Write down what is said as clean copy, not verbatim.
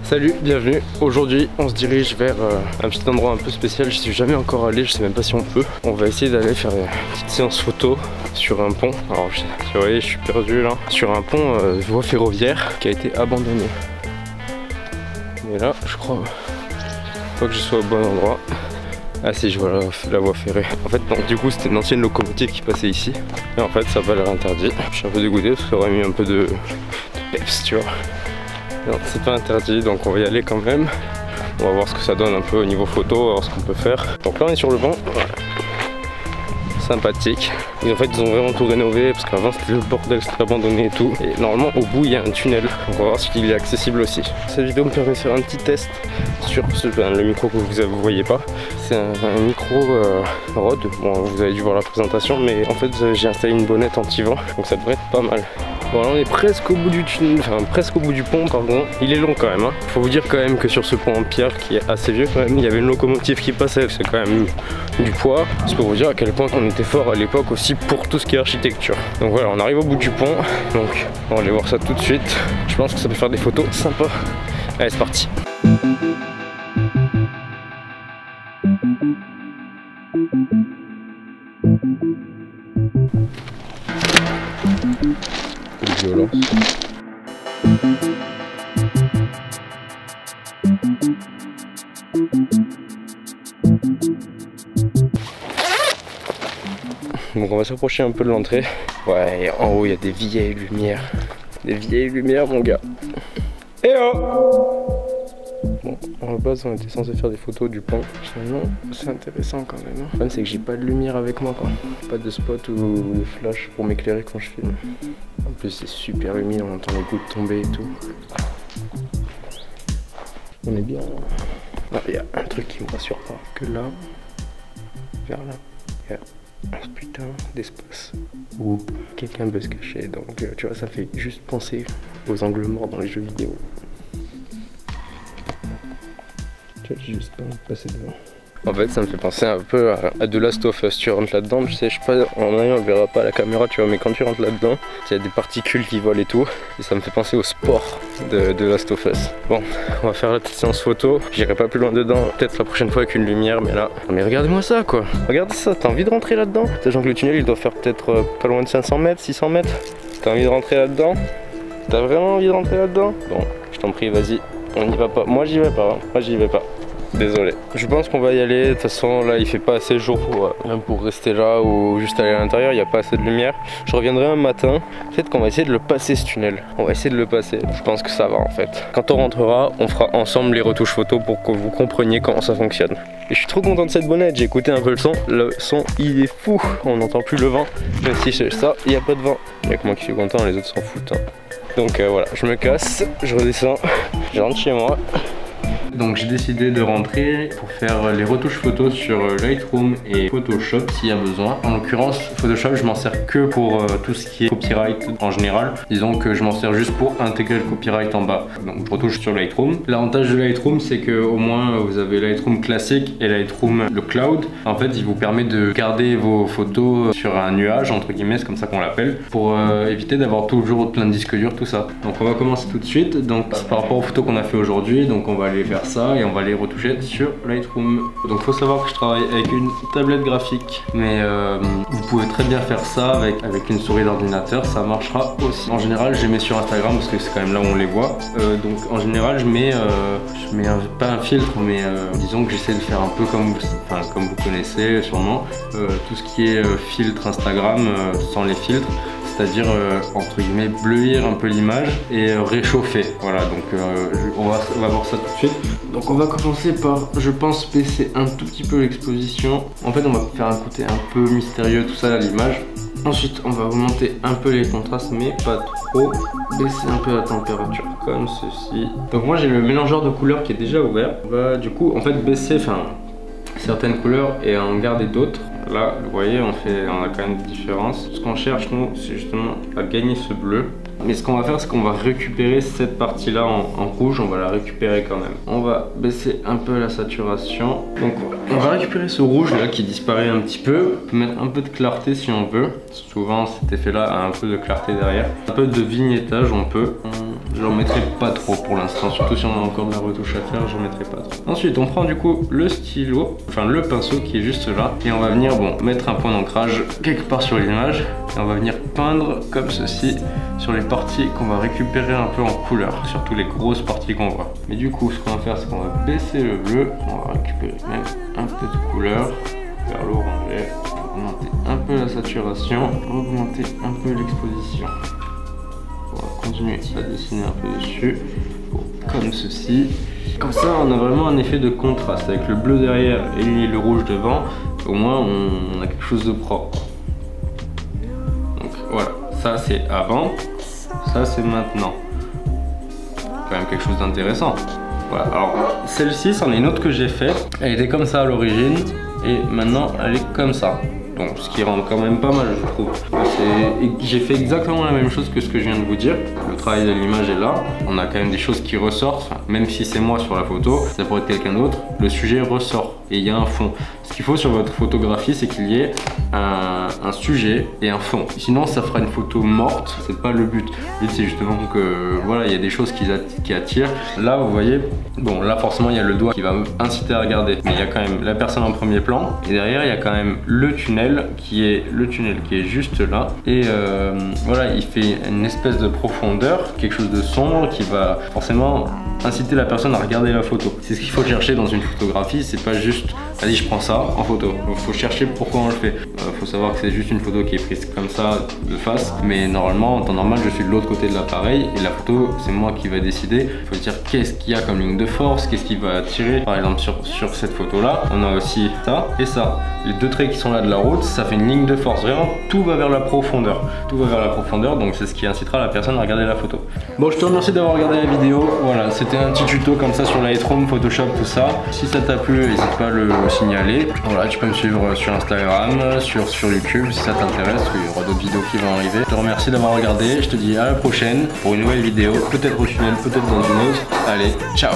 Salut, bienvenue. Aujourd'hui on se dirige vers un petit endroit un peu spécial. Je suis jamais encore allé, je sais même pas si on peut. On va essayer d'aller faire une petite séance photo sur un pont. Alors vous voyez, je suis perdu là. Sur un pont voie ferroviaire qui a été abandonné. Mais là je crois pas que je sois au bon endroit. Ah si, je vois la voie ferrée. En fait non, du coup c'était une ancienne locomotive qui passait ici. Et en fait ça va l'air interdit. Je suis un peu dégoûté parce que ça aurait mis un peu de peps, tu vois. Non, c'est pas interdit, donc on va y aller quand même. On va voir ce que ça donne un peu au niveau photo, on va voir ce qu'on peut faire. Donc là on est sur le banc, voilà. Sympathique. Et en fait ils ont vraiment tout rénové parce qu'avant c'était le bordel, c'était abandonné et tout. Et normalement au bout il y a un tunnel, donc on va voir s'il est accessible aussi. Cette vidéo me permet de faire un petit test sur le micro que vous voyez pas. C'est un micro Rode, bon vous avez dû voir la présentation, mais en fait j'ai installé une bonnette anti-vent, donc ça devrait être pas mal. Bon là on est presque au bout du tunnel, enfin presque au bout du pont, pardon. Il est long quand même, hein. Faut vous dire quand même que sur ce pont en pierre qui est assez vieux quand même, il y avait une locomotive qui passait, c'est quand même du poids. C'est pour vous dire à quel point on était fort à l'époque aussi pour tout ce qui est architecture. Donc voilà, on arrive au bout du pont, donc on va aller voir ça tout de suite. Je pense que ça peut faire des photos sympas. Allez, c'est parti. Violence. Donc on va s'approcher un peu de l'entrée. Ouais, en haut il y a des vieilles lumières. Des vieilles lumières mon gars. Eh oh! Bon, à la base on était censé faire des photos du pont. Finalement c'est intéressant quand même. Le problème c'est que j'ai pas de lumière avec moi quoi. Pas de spot ou de flash pour m'éclairer quand je filme. En plus c'est super humide, on entend les gouttes tomber et tout. On est bien. Ah, il y a un truc qui me rassure pas. Que là, vers là, il y a un putain d'espace où quelqu'un peut se cacher. Donc tu vois, ça fait juste penser aux angles morts dans les jeux vidéo. J'ai juste pas envie de passer devant. En fait ça me fait penser un peu à The Last of Us. Tu rentres là-dedans, je sais pas, en ailleurs on le verra pas à la caméra tu vois, mais quand tu rentres là-dedans, il y a des particules qui volent et tout. Et ça me fait penser au sport de The Last of Us. Bon, on va faire la petite séance photo. J'irai pas plus loin dedans, peut-être la prochaine fois avec une lumière, mais là... Mais regardez-moi ça quoi. Regardez ça, t'as envie de rentrer là-dedans? Sachant que le tunnel il doit faire peut-être pas loin de 500 mètres, 600 mètres. T'as envie de rentrer là-dedans? T'as vraiment envie de rentrer là-dedans? Bon, je t'en prie, vas-y, on n'y va pas. Moi j'y vais pas, hein. Moi j'y vais pas. Désolé. Je pense qu'on va y aller. De toute façon, là, il fait pas assez jour pour, même pour rester là ou juste aller à l'intérieur. Il n'y a pas assez de lumière. Je reviendrai un matin. Peut-être qu'on va essayer de le passer ce tunnel. On va essayer de le passer. Je pense que ça va en fait. Quand on rentrera, on fera ensemble les retouches photos pour que vous compreniez comment ça fonctionne. Et je suis trop content de cette bonnette. J'ai écouté un peu le son. Le son, il est fou. On n'entend plus le vent. Même si c'est ça, il n'y a pas de vent. Il n'y a que moi qui suis content. Les autres s'en foutent. Hein. Donc voilà, je me casse. Je redescends. Je rentre chez moi. Donc j'ai décidé de rentrer pour faire les retouches photos sur Lightroom et Photoshop s'il y a besoin. En l'occurrence Photoshop je m'en sers que pour tout ce qui est copyright en général. Disons que je m'en sers juste pour intégrer le copyright en bas. Donc je retouche sur Lightroom. L'avantage de Lightroom c'est que au moins vous avez Lightroom classique et Lightroom le cloud. En fait il vous permet de garder vos photos sur un nuage entre guillemets, c'est comme ça qu'on l'appelle, pour éviter d'avoir toujours plein de disques durs, tout ça. Donc on va commencer tout de suite. Donc par rapport aux photos qu'on a fait aujourd'hui, donc on va aller faire ça et on va les retoucher sur Lightroom. Donc faut savoir que je travaille avec une tablette graphique, mais vous pouvez très bien faire ça avec une souris d'ordinateur, ça marchera aussi. En général je les mets sur Instagram parce que c'est quand même là où on les voit. Donc en général je mets pas un filtre, mais disons que j'essaie de faire un peu comme vous connaissez sûrement, tout ce qui est filtre Instagram sans les filtres. C'est-à-dire entre guillemets bleuir un peu l'image et réchauffer. Voilà, donc on va voir ça tout de suite. Donc on va commencer par, je pense, baisser un tout petit peu l'exposition. En fait on va faire un côté un peu mystérieux tout ça à l'image. Ensuite on va augmenter un peu les contrastes mais pas trop. Baisser un peu la température comme ceci. Donc moi j'ai le mélangeur de couleurs qui est déjà ouvert. On va du coup en fait baisser certaines couleurs et en garder d'autres. Là, vous voyez, on a quand même des différences. Ce qu'on cherche, nous, c'est justement à gagner ce bleu. Mais ce qu'on va faire, c'est qu'on va récupérer cette partie-là en rouge. On va la récupérer quand même. On va baisser un peu la saturation. Donc, on va récupérer ce rouge-là qui disparaît un petit peu. Mettre un peu de clarté si on veut. Souvent, cet effet-là a un peu de clarté derrière. Un peu de vignettage, on peut. j'en mettrai pas trop pour l'instant, surtout si on a encore de la retouche à faire, j'en mettrai pas trop. Ensuite on prend du coup le stylo, enfin le pinceau qui est juste là, et on va venir mettre un point d'ancrage quelque part sur l'image, et on va venir peindre comme ceci sur les parties qu'on va récupérer un peu en couleur, surtout les grosses parties qu'on voit. Mais du coup ce qu'on va faire, c'est qu'on va baisser le bleu, on va récupérer même un peu de couleur vers l'orange, augmenter un peu la saturation, augmenter un peu l'exposition. On va continuer à dessiner un peu dessus, comme ceci. Comme ça on a vraiment un effet de contraste avec le bleu derrière et le rouge devant. Au moins on a quelque chose de propre. Donc voilà, ça c'est avant, ça c'est maintenant. Quand même quelque chose d'intéressant. Voilà, alors celle-ci c'en est une autre que j'ai faite. Elle était comme ça à l'origine et maintenant elle est comme ça. Donc ce qui rend quand même pas mal, je trouve. J'ai fait exactement la même chose que ce que je viens de vous dire. Le travail de l'image est là. On a quand même des choses qui ressortent. Enfin, même si c'est moi sur la photo, ça pourrait être quelqu'un d'autre. Le sujet ressort et il y a un fond. Ce qu'il faut sur votre photographie, c'est qu'il y ait un sujet et un fond. Sinon, ça fera une photo morte. C'est pas le but. Le but, c'est justement que voilà, il y a des choses qui attirent. Là, vous voyez, bon, là forcément, il y a le doigt qui va inciter à regarder. Mais il y a quand même la personne en premier plan. Et derrière, il y a quand même le tunnel qui est juste là. Et voilà, il fait une espèce de profondeur, quelque chose de sombre qui va forcément inciter la personne à regarder la photo. C'est ce qu'il faut chercher dans une photographie. C'est pas juste, vas-y, je prends ça en photo. Il faut chercher pourquoi on le fait. Faut savoir que c'est juste une photo qui est prise comme ça de face, mais normalement en temps normal je suis de l'autre côté de l'appareil et la photo c'est moi qui va décider. Il faut dire qu'est-ce qu'il y a comme ligne de force, qu'est-ce qui va attirer. Par exemple sur cette photo là on a aussi ça et ça, les deux traits qui sont là de la route, ça fait une ligne de force. Vraiment tout va vers la profondeur, donc c'est ce qui incitera la personne à regarder la photo. Bon, je te remercie d'avoir regardé la vidéo. Voilà, c'était un petit tuto comme ça sur Lightroom, Photoshop, tout ça. Si ça t'a plu, n'hésite pas à le signaler. Voilà, tu peux me suivre sur Instagram, sur YouTube si ça t'intéresse, il y aura d'autres vidéos qui vont arriver. Je te remercie d'avoir regardé, je te dis à la prochaine pour une nouvelle vidéo, peut-être au tunnel, peut-être dans une autre. Allez, ciao!